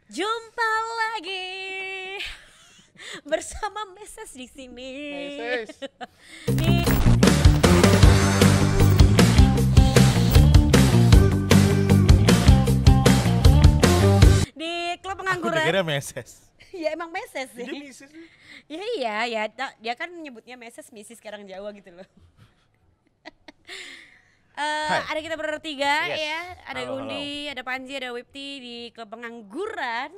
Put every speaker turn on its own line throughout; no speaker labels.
Jumpa lagi bersama Meses di sini.
Meses.
Di klub
Aku
pengangguran.
dengernya Meses.
Ya emang Meses sih.
Jadi Meses.
Ya iya ya, dia kan nyebutnya Meses, misi sekarang Jawa gitu loh. Ada kita bertiga
Yes.
ya, ada
Halo,
Gundi, ada Panji, ada Wipti di klub pengangguran.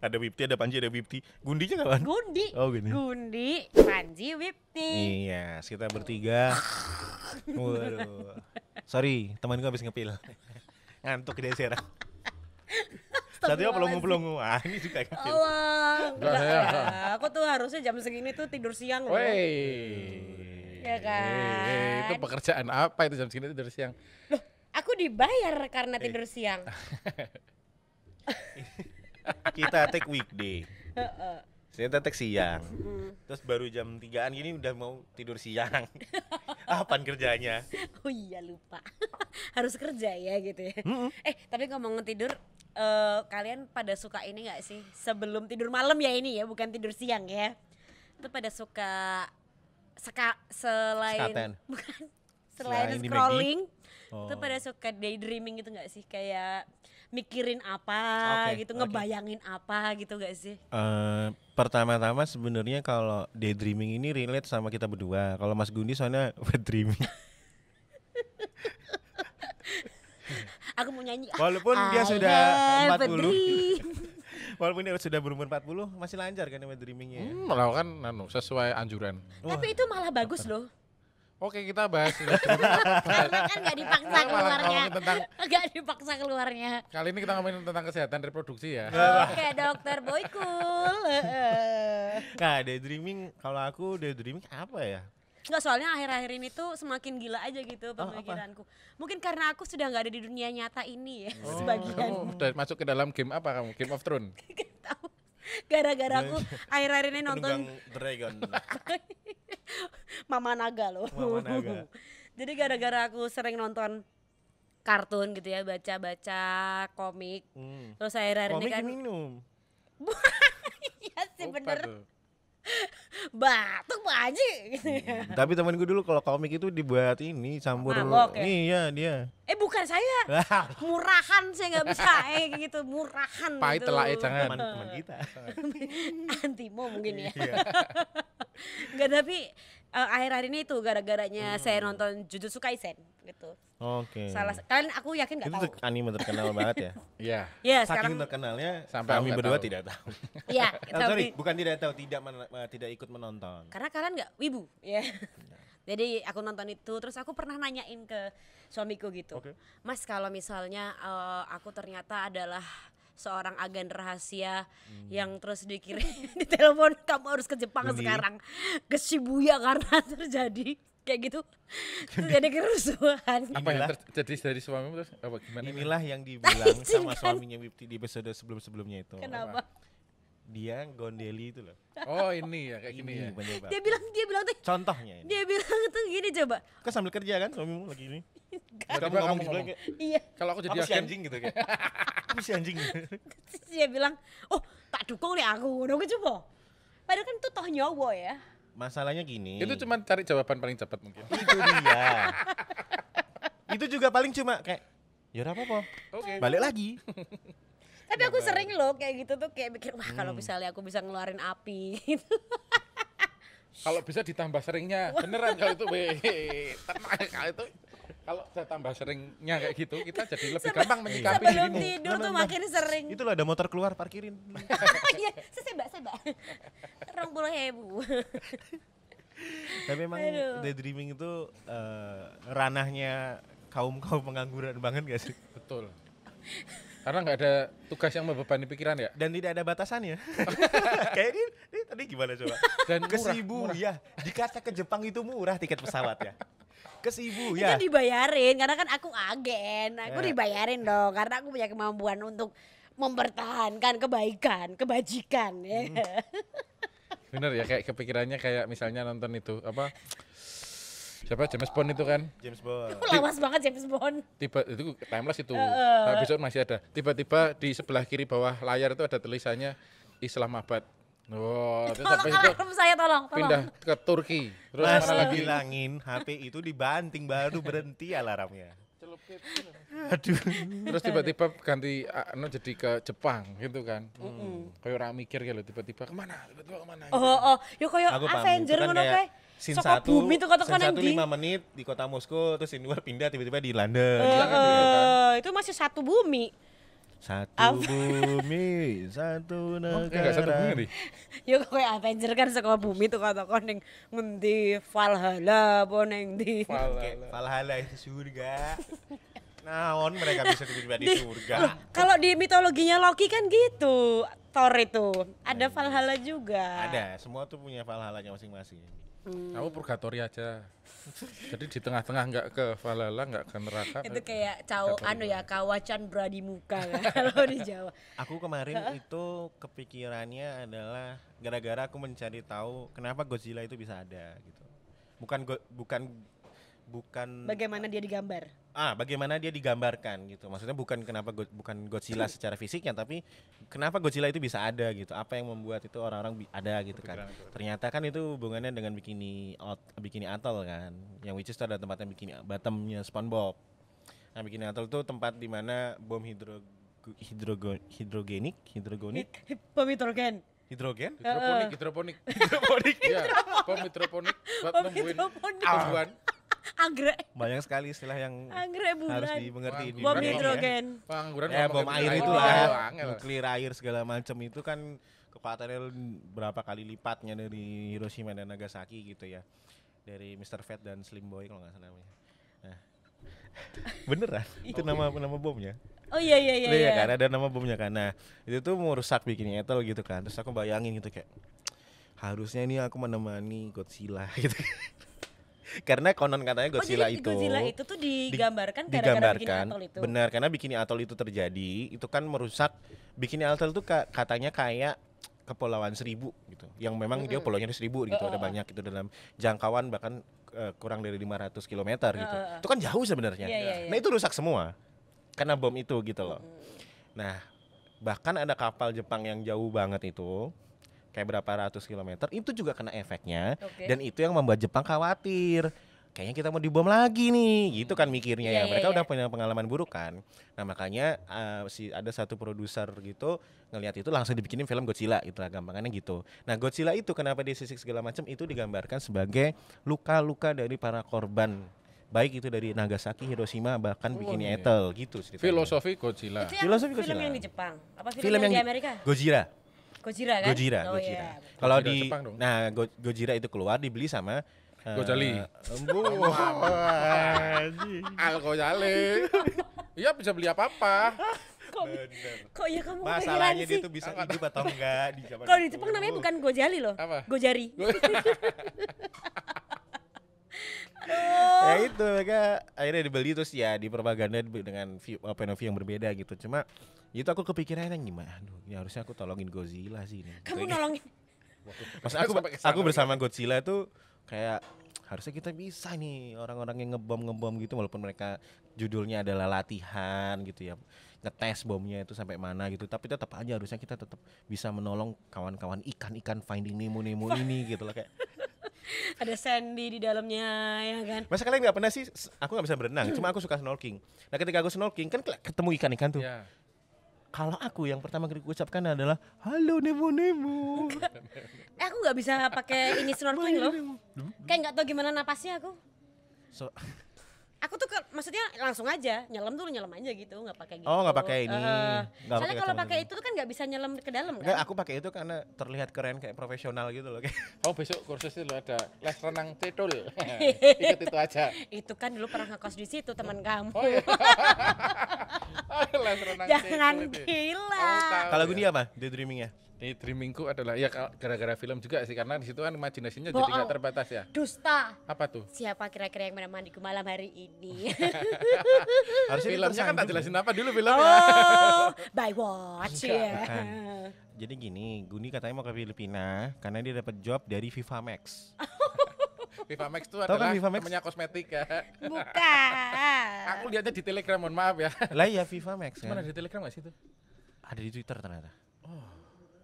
Ada Wipti, ada Panji, ada Wipti. Gundinya kapan?
Gundi,
Oh gini.
Gundi, Panji, Wipti.
Iya, kita bertiga. Waduh. Sorry, temanku habis ngepil. Ngantuk dia sekarang. Satunya pelongo-pelongo. Ah, ini juga ngepil.
Allah, enggak
ya.
ya. Aku tuh harusnya jam segini tuh tidur siang loh.
Wey.
Ya kan.
Itu pekerjaan apa itu jam segini tidur siang?
Loh, aku dibayar karena tidur siang.
Kita take weekday.
Heeh.
Saya take siang. Terus baru jam 3-an gini udah mau tidur siang. Apaan kerjanya?
Oh iya lupa. Harus kerja ya gitu ya. Tapi ngomong tidur, kalian pada suka ini nggak sih? Sebelum tidur malam ya ini ya, bukan tidur siang ya. Itu pada suka selain
Sekaten.
bukan
Selain
selain
di
scrolling,
Oh.
itu pada suka daydreaming gitu nggak sih? Kayak mikirin apa
Oke,
gitu,
oke.
ngebayangin apa gitu nggak sih?
Pertama-tama sebenarnya kalau daydreaming ini relate sama kita berdua. Kalau Mas Gundi soalnya wet dreaming.
Aku mau nyanyi.
Walaupun dia
I
sudah
have a
40.
dream.
Walaupun dia sudah berumur 40 masih lancar kan wet dreamingnya.
Malah kan sesuai anjuran.
Tapi itu malah bagus loh.
Oke, kita bahas
Karena kan gak dipaksa
Malah
keluarnya.
ngomongin tentang
Gak dipaksa keluarnya.
kali ini kita ngomongin tentang kesehatan reproduksi ya.
Oke, dokter Boykul.
Nah, daydreaming kalau aku daydreaming apa ya?
Enggak, soalnya akhir-akhir ini tuh semakin gila aja gitu pemikiranku. Mungkin karena aku sudah gak ada di dunia nyata ini ya, sebagian.
Kamu udah masuk ke dalam game apa kamu? Game of Thrones.
Gak tahu. Gara-gara aku akhir-akhir ini nonton
Penunggang dragon.
Mama Naga loh.
Mama Naga.
Jadi gara-gara aku sering nonton kartun gitu ya, baca-baca komik. Terus akhir-akhir ini
Komik
kan
minum.
iya sih
Obat
bener.
tuh.
Batuk Pak Haji gitu ya.
Tapi temanku dulu kalau komik itu dibuat ini campur.
Mabok ya?
Iya dia.
Bukan saya. Murahan saya nggak bisa gitu, murahan
Pahit
gitu.
telak jangan.
Teman kita.
Antimo mungkin ya.
Iya.
Enggak, tapi akhir-akhir ini tuh gara-garanya saya nonton Jujutsu Kaisen gitu.
Oke.
Kalian aku yakin nggak
Itu
tahu.
anime terkenal banget ya.
Iya.
Ya
Saking
sekarang
terkenalnya
Sampai
kami
aku nggak
berdua
tahu.
tidak tahu.
ya
Sorry,
tapi
bukan tidak tahu, tidak ikut menonton.
karena kalian nggak wibu ya. Jadi aku nonton itu, terus aku pernah nanyain ke suamiku gitu,
Oke.
Mas kalau misalnya aku ternyata adalah seorang agen rahasia yang terus dikirim di telepon, kamu harus ke Jepang
Gundi.
sekarang, ke Shibuya karena terjadi kayak gitu, terjadi kerusuhan.
Apa yang terjadi dari suamimu terus apa gimana?
Inilah yang dibilang sama
Izinkan.
suaminya Wipti di episode sebelum-sebelumnya itu.
Kenapa?
Dia gondeli itu loh.
Oh, ini ya kayak gini ya.
Ini penyebab.
Dia bilang tuh,
Contohnya ini.
dia bilang tuh gini coba,
Kau sambil kerja kan suamimu lagi ini?
Coba
Kamu
kamu
ngomong di sebelah
ngomong.
kayak,
iya.
Kalau aku jadi
apa si
agen,
anjing gitu kayak. Apa si anjing?
Terus dia bilang, oh tak dukung nih aku, udah coba. Padahal kan itu toh nyawa ya.
Masalahnya gini.
itu cuma cari jawaban paling cepat mungkin.
itu dia. Itu juga paling cuma kayak ya udah apa-apa.
Oke.
Balik lagi.
Tapi aku sering loh kayak gitu tuh, kayak mikir, wah kalau misalnya aku bisa ngeluarin api gitu.
Kalau bisa ditambah seringnya, beneran kalau itu tenang kalau itu kalau saya tambah seringnya kayak gitu kita jadi lebih gampang menyikapi
Sebelum
dirimu.
tidur tuh makin sering.
Itu loh ada motor keluar parkirin.
Iya, seba. 20.000.
Tapi memang
Aduh.
daydreaming itu ranahnya kaum pengangguran banget gak sih?
Betul. Karena nggak ada tugas yang membebani pikiran ya.
Dan tidak ada batasannya. Kayak ini tadi gimana coba?
Dan
Ke
murah,
Shibuya.
murah.
Ya. Dikata ke Jepang itu murah tiket pesawatnya. Ke
Itu
Shibuya.
dibayarin karena kan aku agen. Aku
Ya.
dibayarin dong karena aku punya kemampuan untuk mempertahankan kebaikan, kebajikan ya.
Bener ya kayak kepikirannya kayak misalnya nonton itu apa siapa James Bond itu kan
James Bond.
Lawas banget James Bond.
tiba itu timeless itu. Nah, besok masih ada. Tiba-tiba di sebelah kiri bawah layar itu ada tulisannya Islamabad. Oh, terus
Tolong
habis itu
alarm saya tolong.
pindah ke Turki. Terus
Mas
mana lagi?
bilangin HP itu dibanting baru berhenti alarmnya.
Celupit.
Aduh.
Terus tiba-tiba ganti jadi ke Jepang gitu kan. Kayak orang mikir gitu tiba-tiba kemana? Tiba-tiba kemana? Gitu.
Oh, yo koyo
Aku paham,
Avenger
itu kan
ngono
kayak
kae.
Scene
Saka
satu,
bumi tuh kota-kota
scene satu
di.
5 menit di kota Moskow, terus scene 2 pindah tiba-tiba di London.
Itu masih satu bumi.
Satu bumi, satu
Enggak satu
negara.
bumi nih.
Yo koyo Avenger kan saka bumi tuh kota-kota ning ngendi Valhalla apa ning ndi.
Valhalla itu surga. Naon mereka bisa tiba-tiba di surga.
Kalau di mitologinya Loki kan gitu. Thor itu ada Valhalla juga.
Ada, semua tuh punya Valhalla-nya masing-masing.
Aku purgatory aja. Jadi di tengah-tengah enggak ke Valhalla, enggak ke neraka.
Itu kayak kawacan Bradimuka kan kalau di Jawa.
Aku kemarin itu kepikirannya adalah gara-gara aku mencari tahu kenapa Godzilla itu bisa ada gitu. Bukan
Bagaimana dia digambar?
bagaimana dia digambarkan gitu. Maksudnya bukan Godzilla secara fisiknya, tapi kenapa Godzilla itu bisa ada gitu. Apa yang membuat itu orang-orang ada gitu kan. Ternyata kan itu hubungannya dengan Bikini Atoll kan. Yang which is itu ada tempatnya Bikini Bottomnya SpongeBob. Nah, Bikini Atoll itu tempat di mana bom hidrogenik
Bom hidrogen.
hidrogen
Hidroponik. Iya, bom hidroponik buat
Bom
numbuhin
hidroponik.
tumbuhan.
Anggrek.
banyak sekali istilah yang
Anggrek bulan.
harus dimengerti di
Bom
dunia ini ya.
hidrogen.
Pengangguran
Bom
ngomong
air
kayak
itu
gitu.
lah,
Angel.
nuklir air segala macam itu kan kekuatannya berapa kali lipatnya dari Hiroshima dan Nagasaki gitu ya, dari Mr. Fat dan Slim Boy kalau nggak salah namanya. Nah, beneran itu nama bomnya.
Oh iya.
Iya kan, ada nama bomnya kan. Nah itu tuh merusak Bikini Atoll gitu kan. Terus aku bayangin gitu kayak harusnya ini aku menemani Godzilla gitu. Karena konon katanya Godzilla
jadi
itu
Godzilla itu tuh digambarkan gara-gara Bikini Atoll itu.
benar, karena Bikini Atoll itu terjadi itu kan merusak. Bikini Atoll itu katanya kayak Kepulauan Seribu gitu, yang memang dia pulaunya ada 1000 gitu, ada banyak itu dalam jangkauan bahkan kurang dari 500 km gitu. Itu kan jauh sebenarnya.
Iya.
Nah itu rusak semua karena bom itu gitu loh. Nah bahkan ada kapal Jepang yang jauh banget itu kayak berapa ratus kilometer itu juga kena efeknya. Dan itu yang membuat Jepang khawatir. Kayaknya kita mau dibom lagi nih, gitu kan mikirnya ya. Mereka udah punya pengalaman buruk kan. Nah makanya ada satu produser gitu ngelihat itu langsung dibikinin film Godzilla, itulah gampangannya gitu. Nah Godzilla itu kenapa disisik segala macam itu digambarkan sebagai luka-luka dari para korban, baik itu dari Nagasaki, Hiroshima, bahkan Bikini Atoll gitu ceritanya.
Filosofi Godzilla.
Itu yang
Filosofi
film
Godzilla.
yang di Jepang. Apa film,
Film
yang di
yang
Amerika?
Gojira.
Gojira kan?
Gojira.
Iya.
Kalau
Gojira
di
Jepang dong.
Gojira itu keluar dibeli sama
Gojali. Al-Gojali. Iya bisa beli apa-apa.
Kok ya kamu
Masalahnya
kepikiran
dia
sih?
tuh bisa hidup atau enggak di zaman
Kalau di
itu.
Jepang namanya bukan Gojali loh.
Apa?
Gojari.
Ya itu mereka akhirnya dibeli terus ya dipropaganda dengan point of view yang berbeda gitu. Cuma itu aku kepikirannya gimana? Aduh, ini harusnya aku tolongin Godzilla sih ini.
Kamu
Gitu.
nolongin.
Maksudnya
Sampai kesana
aku bersama Godzilla tuh kayak harusnya kita bisa nih orang-orang yang ngebom gitu walaupun mereka judulnya adalah latihan gitu ya, ngetes bomnya itu sampai mana gitu, tapi tetap aja harusnya kita tetap bisa menolong kawan-kawan ikan Finding Nemo ini gitu loh kayak.
Ada Sandy di dalamnya ya kan.
Masa kalian nggak pernah sih? Aku nggak bisa berenang, cuma aku suka snorkeling. Nah ketika aku snorkeling kan ketemu ikan tuh.
Ya.
Kalau aku yang pertama kali ucapkan adalah halo Nemo.
Aku nggak bisa pakai ini snorkeling loh. Kayak nggak tahu gimana napasnya aku.
So,
Aku tuh maksudnya langsung aja nyelam aja gitu, nggak pakai gitu.
Oh, nggak pakai ini. Nggak
Soalnya
pakai
kalau
kacamata.
pakai itu tuh kan nggak bisa nyelam ke dalam
enggak,
kan.
aku pakai itu karena terlihat keren kayak profesional gitu loh kayak.
Oh besok kursus itu ada les renang cedul. Ikut itu aja.
Itu kan dulu pernah ngekos di situ teman kamu.
Oh iya. Les renang
Jangan
cedul itu.
gila.
Oh, tahu
Kalau
ya.
Guni apa? Daydreaming-nya?
Di dreamingku adalah ya gara-gara film juga sih karena di situ kan imajinasinya jadi
Bohong.
nggak terbatas ya.
Dusta.
Apa tuh?
Siapa kira-kira yang menemaniku malam hari ini?
Harusnya
Filmnya kan tak
tersambung.
jelasin apa dulu filmnya.
Oh, by watch ya.
Bukan. Jadi gini, Guni katanya mau ke Filipina karena dia dapat job dari Viva Max.
Vivamax itu
Tahu kan
adalah
Vivamax?
namanya kosmetik ya.
Bukan.
Aku lihatnya di Telegram, mohon maaf ya.
Lah ya Vivamax
Mana
kan.
di Telegram nggak sih itu?
Ada di Twitter ternyata.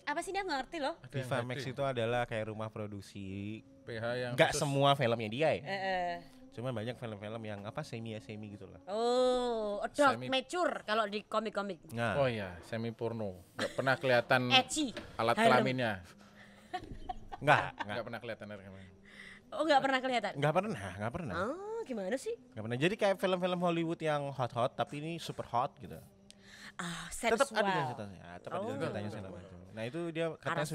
Apa sih dia nggak ngerti loh?
Ada yang
Vivamax
gede.
itu adalah kayak rumah produksi.
PH yang
Enggak
khusus.
semua filmnya dia ya.
Eh.
Cuma banyak film-film yang apa semi gitu lah.
Oh, adult
Semi-
mature kalau di komik-komik.
Nah,
Oh iya, semi porno. Nggak pernah kelihatan
Ecchi.
alat
Harem.
kelaminnya.
enggak.
Nggak pernah kelihatan alat kelaminnya.
Oh, nggak pernah kelihatan.
Enggak pernah.
Oh, gimana sih?
Enggak pernah. Jadi kayak film-film Hollywood yang hot-hot tapi ini super hot gitu.
Ah,
Tetap
sensual.
ada ceritanya. Tetap ada
Oh.
ceritanya segala macam. Nah, itu dia katanya
Arasu.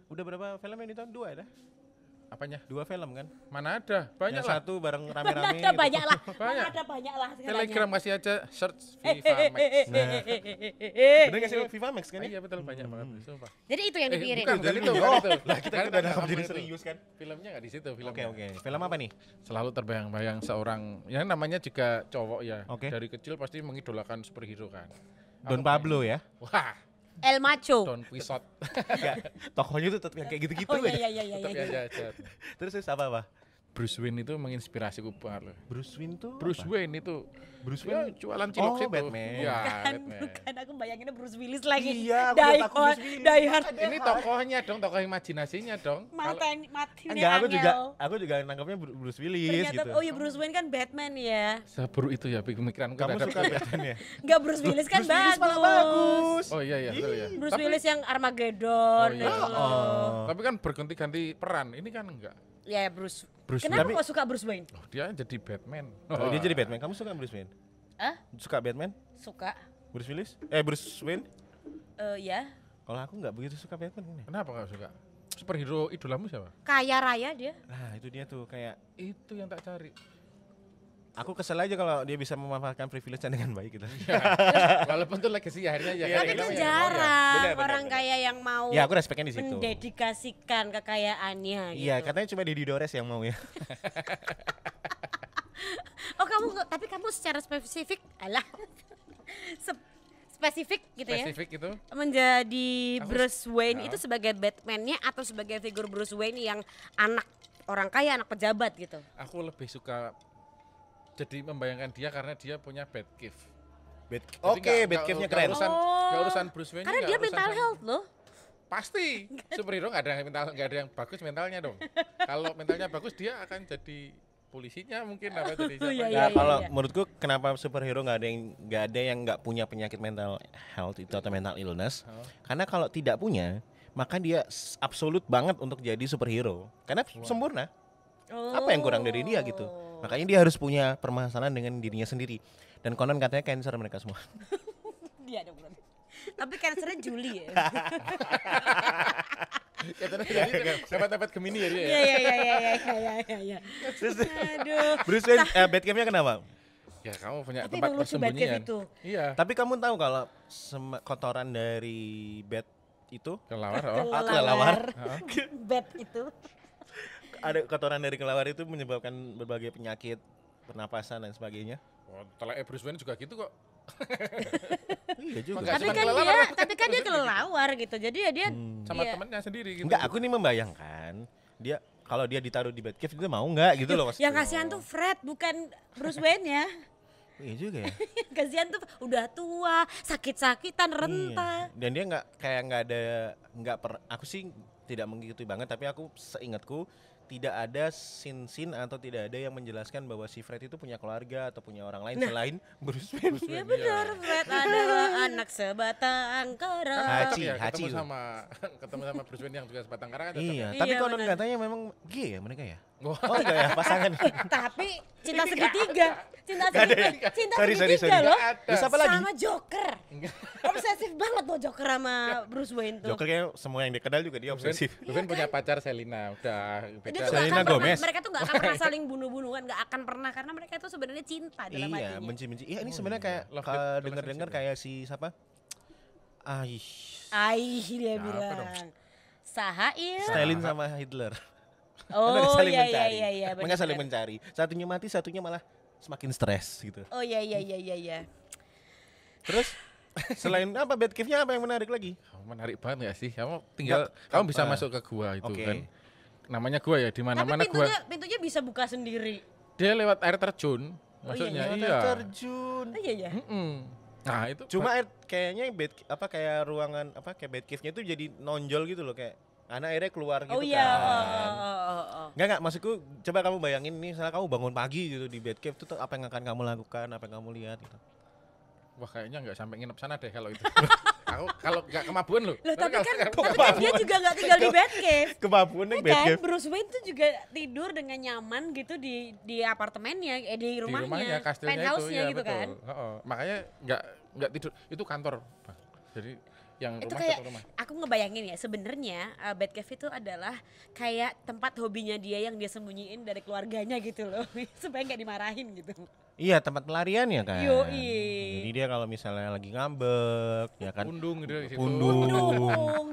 udah berapa film yang ditonton? 2 ada?
Apanya?
2 film kan?
Mana ada? Banyak
Yang
lah.
satu bareng
Mana
rame-rame.
ada
gitu.
banyak lah. Mana
Banyak.
ada banyak lah segalanya.
Telegram kasih aja search
Eh,
Vivamax.
Bener nggak sih Vivamax kan?
Iya betul, banyak banget. Sumpah.
Jadi itu yang dipikirin.
Bukan itu, bukan itu.
Lah kita
Kan
udah
nggak
nangkap jadi
ngomong itu.
serius kan?
Filmnya nggak di situ filmnya.
Oke. Film apa nih?
Selalu terbayang-bayang seorang, ya namanya juga cowok ya.
Oke.
Dari kecil pasti mengidolakan superhero kan.
Don
Apa
Pablo ya?
Wah,
El Macho.
Don Quixote.
Enggak. Tokohnya tuh tetap yang kayak gitu-gitu
Oh
ya.
iya iya iya
Tetap
iya.
aja aja.
Terus apa?
Bruce Wayne itu menginspirasiku banget loh.
Bruce Wayne tuh
Bruce
apa?
Wayne itu
Bruce
ya,
Wayne.
jualan cilok
Oh,
situ.
Batman.
Iya,
Kan
Batman.
bukan aku bayanginnya Bruce Willis lagi.
Iya, aku
Die
udah takut
Hard,
Bruce Willis.
Die Hard.
Ini tokohnya dong, tokoh imajinasinya dong. Kalau-
Mati
Enggak, aku juga nangkapnya Bruce Willis
Ternyata
gitu.
oh iya Bruce Wayne kan Batman ya.
Seburuk itu ya pemikiranku.
Kamu
terhadap
suka
dia.
Batman ya?
Enggak Bruce Willis kan
Bruce Willis malah bagus.
Oh iya betul ya.
Bruce Willis yang Armageddon
Oh, iya.
gitu loh.
Oh.
Tapi kan berganti-ganti peran. Ini kan enggak.
Ya Bruce.
Bruce
Kenapa
Wayne.
kok suka Bruce Wayne?
Oh, dia jadi Batman.
Oh, dia jadi Batman. Kamu suka Bruce Wayne?
Hah?
Suka Batman?
Suka.
Bruce Willis? Bruce Wayne?
Ya.
Kalau aku nggak begitu suka Batman nih.
Kenapa enggak suka? Superhero idolamu siapa?
Kaya raya dia.
Nah, itu dia tuh kayak
Itu yang tak cari.
aku kesel aja kalau dia bisa memanfaatkan privilege-nya dengan baik gitu.
Walaupun itu legacy akhirnya ya.
Iya,
Tapi
iya,
kan
iya.
jarang
Benar,
orang
benar.
kaya yang mau
Ya, aku respeknya di situ.
mendedikasikan kekayaannya
Iya,
gitu.
katanya cuma Deddy Dores yang mau ya.
Oh tapi kamu secara spesifik alah spesifik gitu ya
Spesifik itu.
menjadi
Aku-
Bruce Wayne
Nah.
itu sebagai Batman-nya atau sebagai figur Bruce Wayne yang anak orang kaya, anak pejabat gitu.
Aku lebih suka jadi membayangkan dia karena dia punya Batcave. Jadi
Oke,
nggak-
Batcave-nya
nggak
keren.
urusan,
Oh.
nggak urusan Bruce Wayne.
Karena dia mental health loh.
Pasti superhero nggak ada yang bagus mentalnya dong. Kalau mentalnya bagus dia akan jadi polisinya mungkin apa jadi siapa.
Iya,
Nah,
iya,
kalau
iya.
menurutku kenapa superhero nggak ada yang nggak punya penyakit mental health itu atau mental illness?
Oh.
Karena kalau tidak punya, maka dia absolut banget untuk jadi superhero. Karena sempurna. Apa yang kurang dari dia gitu? Makanya dia harus punya permasalahan dengan dirinya sendiri. Dan konon katanya cancer mereka semua.
Dia dong berarti. Tapi cancernya Juli ya.
Ya terus jadi dapat Gemini ya dia ya.
Iya.
Terus
Aduh.
Bruce Wayne Batcave-nya kenapa?
Ya kamu punya
Tapi
tempat
emang lucu Batcave
persembunyian.
itu.
Iya.
Tapi kamu tahu kalau kotoran dari bat itu
Kelawar oh.
kelelawar.
Bat itu.
Ada kotoran dari kelelawar itu menyebabkan berbagai penyakit pernapasan dan sebagainya.
Oh, telek Bruce Wayne juga gitu kok.
Iya juga.
Enggak
Tapi
cuma
kan
kelelawar.
dia kelelawar gitu. Jadi ya dia
Sama
iya.
temennya sendiri gitu.
Enggak, aku ini membayangkan dia kalau dia ditaruh di Batcave dia mau nggak gitu loh maksudnya.
Yang kasihan tuh Fred bukan Bruce Wayne ya.
Iya juga ya.
Kasihan tuh udah tua, sakit-sakitan, renta.
Iya. Dan dia aku sih tidak mengikuti banget tapi aku seingatku tidak ada scene atau tidak ada yang menjelaskan bahwa si Fred itu punya keluarga atau punya orang lain selain Bruce Wayne.
Iya benar, Fred adalah anak sebatang kara.
Haji,
Ya,
Haji
ketemu
loh.
sama Bruce Wayne yang juga sebatang kara kan cocok
Iya,
ya?
tapi
Iya,
konon
benar.
katanya memang gay ya mereka ya.
Wah.
Oh enggak ya pasangan.
Tapi cinta segitiga, cinta
Nggak ada ya?
segitiga, cinta
Sorry,
segitiga
sorry.
loh.
Nggak ada.
Terus apa lagi?
Sama Joker. Obsesif banget loh Joker sama Bruce Wayne tuh.
Joker kayaknya semua yang dikenal juga dia obsesif.
Bruce Wayne punya pacar Selina, udah
Dia
beda.
tuh nggak
Selena
akan pernah,
Gomez.
mereka tuh nggak akan pernah saling bunuh-bunuhan, nggak akan pernah karena mereka itu sebenarnya cinta dalam
Iya,
hatinya.
benci-benci. Iya, ini sebenarnya kayak
Love
kalau
hate
dengar-dengar
relationship
kayak si siapa?
Aih dia
Siapa
bilang.
dong?
Sahail.
Stalin sama Hitler.
Oh
Mereka saling
iya iya
mencari.
iya iya.
Mereka saling
benar.
mencari. Satunya mati, satunya malah semakin stres gitu.
Oh iya iya iya iya iya.
Terus selain apa Batcave-nya apa yang menarik lagi?
Menarik banget ya sih. Kamu tinggal kamu bisa
apa?
masuk ke gua itu
Oke.
kan. namanya gua ya, di
Tapi
mana-mana gua.
pintunya bisa buka sendiri.
Dia lewat air terjun,
Oh,
maksudnya
iya,
iya.
Terjun.
Oh iya ya.
Nah, itu
Cuma kayaknya kayak ruangan kayak bed cave-nya itu jadi nonjol gitu loh, kayak airnya keluar gitu
Oh iya.
kan.
Oh.
Enggak, maksudku coba kamu bayangin nih, misalnya kamu bangun pagi gitu di bed cave tuh apa yang akan kamu lakukan, apa yang kamu lihat gitu.
wah kayaknya nggak sampai nginep sana deh kalau itu. Aku kalau nggak kemabuan loh.
Loh, tapi kan
kemabuan.
dia juga nggak tinggal di bed cave.
Kebabuan nih bed
Kan
cave.
Bruce Wayne tuh juga tidur dengan nyaman gitu di apartemennya, di rumahnya,
Di rumahnya, kastilnya itu,
penthouse-nya
ya
gitu
betul.
kan.
Makanya nggak tidur, itu kantor. Bang. Jadi yang
Itu
rumah
kayak
satu rumah.
aku ngebayangin ya, sebenarnya Batcave itu adalah kayak tempat hobinya dia yang dia sembunyiin dari keluarganya gitu loh, supaya nggak dimarahin gitu.
Iya, tempat pelarian ya kan.
Yoi.
Jadi dia kalau misalnya lagi ngambek, ya kan.
Pundung gitu di situ.
Pundung.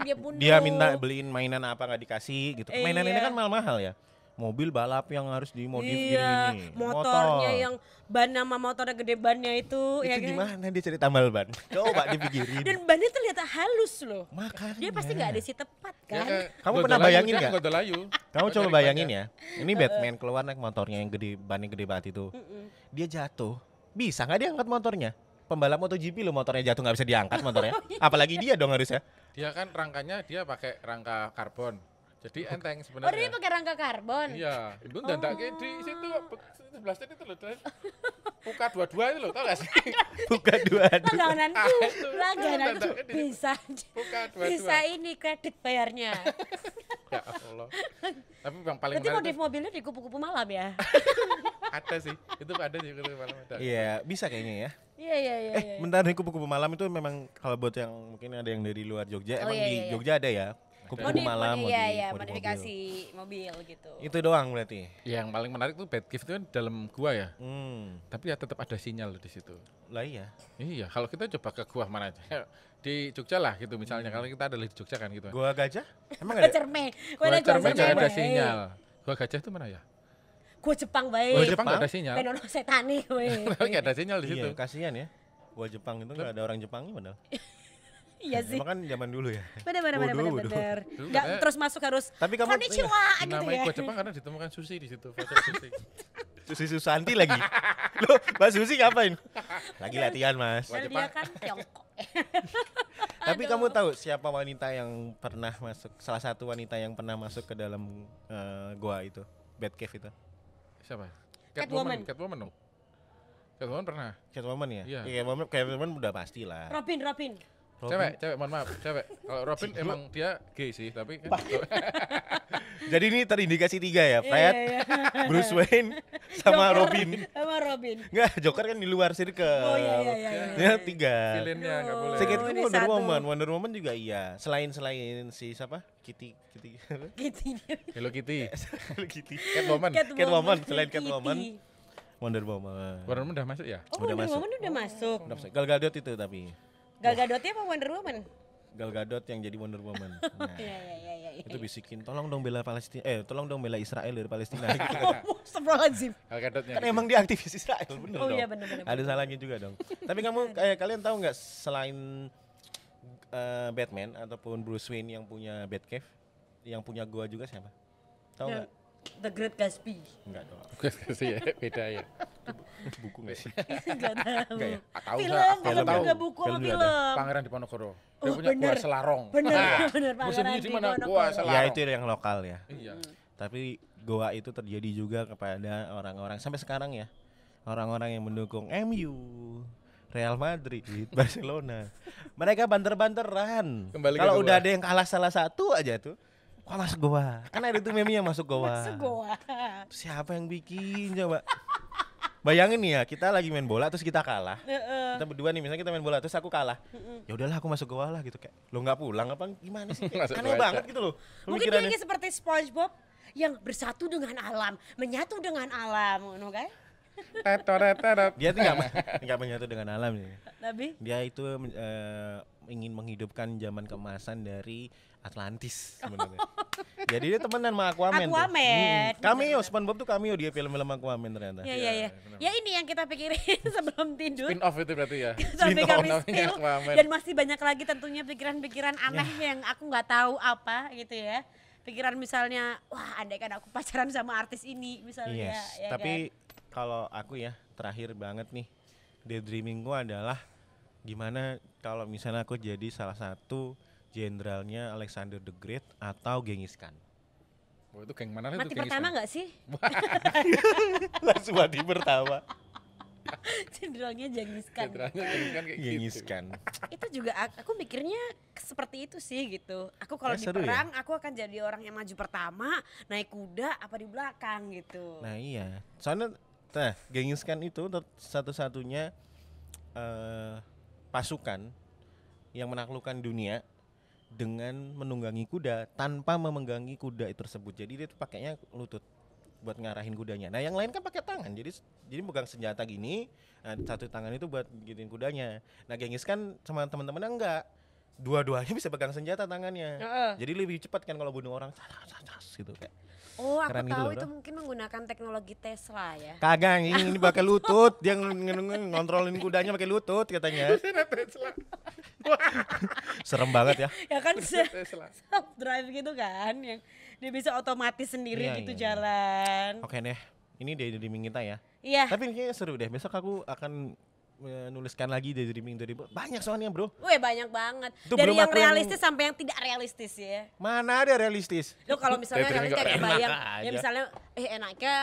Dia pundung.
Dia minta beliin mainan apa nggak dikasih gitu. Mainan ini
Iya.
kan mahal-mahal ya. Mobil balap yang harus dimodif
Iya,
gini.
motornya yang ban sama motornya gede bannya itu ya
itu
kan.
gimana dia cari tambal ban? Coba dipikirin.
Dan bannya terlihat halus loh.
Makanya.
Dia pasti nggak ada si tepat
Ya,
kan.
kayak
Kamu
Gondolayu,
pernah bayangin
dia
nggak?
Gondolayu.
Kamu
Gondolayu
coba
banyak.
bayangin ya. Ini Batman keluar naik motornya yang gede, bannya gede banget itu. Dia jatuh. Bisa nggak dia angkat motornya? Pembalap MotoGP lo motornya jatuh nggak bisa diangkat motornya. Apalagi dia dong harusnya.
Dia kan rangkanya dia pakai rangka karbon. Jadi enteng
Oh, dia
sebenarnya.
pakai rangka karbon.
Iya, itu dandake di situ sebelah sini itu loh. Puka dua-dua itu loh, tau gak sih?
Bukan dua.
Langgananku,
itu.
langgananku
Dandaknya di-
bisa
Puka dua-dua.
bisa ini kredit bayarnya.
Ya Allah. Tapi yang paling
Berarti
menarik
modif
itu
mobilnya di kupu-kupu malam ya?
ada sih. Itu ada sih kalau malam ada.
Iya, bisa kayaknya ya.
Iya iya iya. iya.
Bentar nih kupu-kupu malam itu memang kalau buat yang mungkin ada yang dari luar Jogja,
Oh,
emang
iya,
di
iya.
Jogja ada ya. Kupu-kupu malam
iya iya,
modif
modifikasi
mobil.
mobil gitu.
Itu doang berarti.
Yang paling menarik tuh Batcave itu kan dalam gua ya. Tapi ya tetap ada sinyal di situ.
Lah iya.
Iya, kalau kita coba ke gua mana aja. Di Jogja lah gitu misalnya. Kalau kita ada di Jogja kan gitu.
Gua gajah? Emang
Gua
ada?
cerme.
Gua cermin nggak ada
bae.
sinyal. Gua gajah itu mana ya?
Gua Jepang bae.
Gua Jepang nggak ada sinyal.
Penono setane kowe.
Tapi nggak ada sinyal di situ.
Iya, kasihan ya. Gua Jepang itu nggak ada orang Jepangnya padahal.
Iya sih.
Emang kan zaman dulu ya.
Bener.
Bodoh.
Enggak
Katanya-
terus masuk harus
Tapi kamu
konnichiwa gitu
Namanya
ya.
gua Jepang karena ditemukan sushi di situ. Voucher sushi.
Susi Susanti lagi. Loh, Mbak Susi ngapain? Lagi latihan, Mas.
Dan dia
Jepang.
kan Tiongkok.
Tapi kamu tahu siapa wanita yang pernah masuk, salah satu wanita yang pernah masuk ke dalam goa itu, Batcave itu?
Siapa?
Catwoman.
Catwoman dong. Catwoman pernah.
Catwoman ya?
Iya.
Catwoman udah pasti lah.
Robin.
Cewek, mohon maaf, cewek. Kalau Robin emang dia gay sih, tapi kan
Jadi ini terindikasi 3 ya, Fred,
Iya.
Bruce Wayne, sama Robin.
Sama Robin.
Enggak, Joker kan di luar circle.
Oh iya.
Ya 3.
villainnya nggak boleh.
Saya kira
Oh,
itu
ini
Wonder
satu.
Woman. Wonder Woman juga iya. Selain si siapa? Kitty.
Gitu dia.
Hello Kitty.
Kitty.
Catwoman.
Catwoman, selain
Kitty.
Catwoman. Wonder Woman.
Wonder Woman udah masuk ya?
Oh,
Udah
Wonder
masuk.
Woman udah masuk.
Gal Gadot itu tapi.
Gal Gadotnya apa Wonder Woman?
Gal Gadot yang jadi Wonder Woman. Nah,
Iya.
itu bisikin, tolong dong bela Palestina, tolong dong bela Israel dari Palestina. Gitu kan.
Astagfirullahaladzim.
Gal Gadotnya.
Kan emang dia aktivis Israel, bener
Oh
dong.
iya bener.
Ada salahnya juga dong. Tapi kamu kalian tahu nggak selain Batman ataupun Bruce Wayne yang punya Batcave, yang punya goa juga siapa? Tahu nggak?
The Great Gatsby.
Enggak dong.
sih ya, beda ya.
Buku nggak sih?
Enggak tahu.
Enggak ya?
Tahu
Film,
nggak? Aku
film
tahu.
juga buku sama
Film juga
film.
Pangeran Diponegoro. Dia
Oh,
punya gua
bener.
Selarong.
Bener.
Musuhnya di mana?
Diponegoro.
Gua Selarong.
Ya itu yang lokal ya.
Iya.
Tapi goa itu terjadi juga kepada orang-orang sampai sekarang ya. Orang-orang yang mendukung MU, Real Madrid, Barcelona. Mereka banter-banteran.
Kembali ke
Kalau
goa.
udah ada yang kalah salah satu aja tuh, wah masuk goa. Kan ada tuh meme yang masuk goa.
Masuk goa.
Siapa yang bikin coba? Bayangin nih ya, kita lagi main bola terus kita kalah. Kita berdua nih, misalnya kita main bola terus aku kalah. Ya udahlah aku masuk goa lah gitu kayak. Lo nggak pulang apa gimana sih?
Masuk
Aneh
goa
banget
aja.
gitu loh.
Mungkin dia
pemikirannya.
ini seperti SpongeBob yang bersatu dengan alam, menyatu dengan alam, ngono kan?
Dia tuh nggak menyatu dengan alam ya.
Tapi
Dia itu ingin menghidupkan zaman keemasan dari Atlantis sebenarnya. Jadi dia temenan sama Aquaman.
Aquaman.
Tuh. Cameo, SpongeBob tuh cameo dia film-film Aquaman ternyata.
ya. Ya ini yang kita pikirin sebelum tidur.
Spin off itu berarti ya.
Sampai kami
Spin-off
spill.
Aquaman.
Dan masih banyak lagi tentunya pikiran-pikiran aneh yang aku nggak tahu apa gitu ya. pikiran misalnya, wah andai kan aku pacaran sama artis ini misalnya.
Yes,
Ya
tapi kalau aku ya terakhir banget nih, daydreamingku adalah gimana kalau misalnya aku jadi salah satu jenderalnya Alexander the Great atau Genghis Khan.
Oh, itu geng mana
kan?
itu
Mati
Genghis
pertama
Khan?
nggak sih?
Langsung mati pertama.
Jenderalnya Genghis Khan.
Jenderalnya Genghis Khan kayak
Genghis
gitu.
Khan.
Itu juga aku mikirnya seperti itu sih gitu. Aku kalau
Ya,
di
seru ya?
perang aku akan jadi orang yang maju pertama, naik kuda apa di belakang gitu.
Nah iya, soalnya Genghis Khan itu satu-satunya pasukan yang menaklukkan dunia dengan menunggangi kuda tanpa memenggangi kuda itu tersebut. Jadi dia tuh pakainya lutut buat ngarahin kudanya. Nah yang lain kan pakai tangan, jadi pegang senjata gini, nah, satu tangan itu buat gituin kudanya. Nah Genghis Khan sama teman-temannya enggak, dua-duanya bisa pegang senjata tangannya. Jadi lebih cepat kan kalau bunuh orang, gitu kayak.
Oh, aku
Keren gitu
tahu
loh,
itu
Dok.
mungkin menggunakan teknologi Tesla ya.
Kagak, ini pakai lutut, dia ngontrolin kudanya pakai lutut katanya. Serem banget ya.
Ya kan
Tesla.
self drive gitu kan, yang dia bisa otomatis sendiri
Iya,
gitu
iya, iya.
jalan.
Oke deh, ini daydreaming kita ya.
Iya.
Tapi ini kayaknya seru deh. Besok aku akan menuliskan lagi daydreaming banyak soalnya bro.
Wih banyak banget.
Itu
Dari
belum
yang
aku yang-
realistis sampai yang tidak realistis ya.
Mana ada realistis?
Lo kalau misalnya
Daydreaming
realistis
kok
kayak
enak
bayang,
aja.
ya misalnya enaknya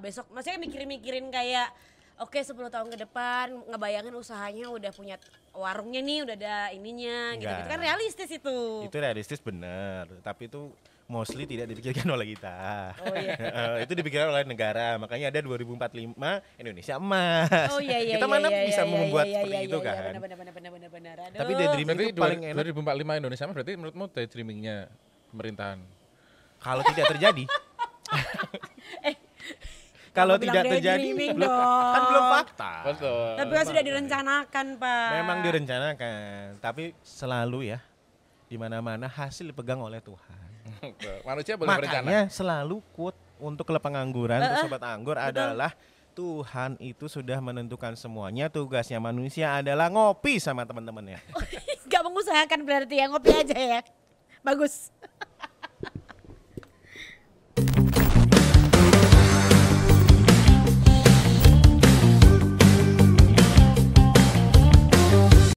besok, maksudnya mikirin-mikirin kayak oke 10 tahun ke depan ngebayangin usahanya udah punya warungnya nih, udah ada ininya gitu.
Enggak.
Itu kan realistis itu.
Itu realistis bener, tapi itu mostly tidak dipikirkan oleh kita.
Oh iya.
Itu dipikirkan oleh negara, makanya ada 2045 Indonesia emas.
Oh iya iya.
Kita
iya,
mana
iya,
bisa
iya,
membuat
iya,
seperti
iya,
itu
iya,
kan.
Benar. Aduh.
Tapi daydreaming
Berarti
itu paling enak
2045 Indonesia mah berarti menurutmu daydreamingnya pemerintahan.
kalau tidak terjadi. Kalau
Kamu
tidak
bilang
terjadi
daydreaming
belum, kan
dong.
belum fakta.
Betul.
Tapi kan sudah direncanakan, Pak.
Memang direncanakan, tapi selalu ya di mana-mana hasil dipegang oleh Tuhan.
Manusia boleh berencana.
Makanya selalu quote untuk klub pengangguran, untuk sobat anggur
betul.
adalah Tuhan itu sudah menentukan semuanya, tugasnya manusia adalah ngopi sama teman-temannya.
Gak mengusahakan berarti ya, ngopi aja ya. Bagus.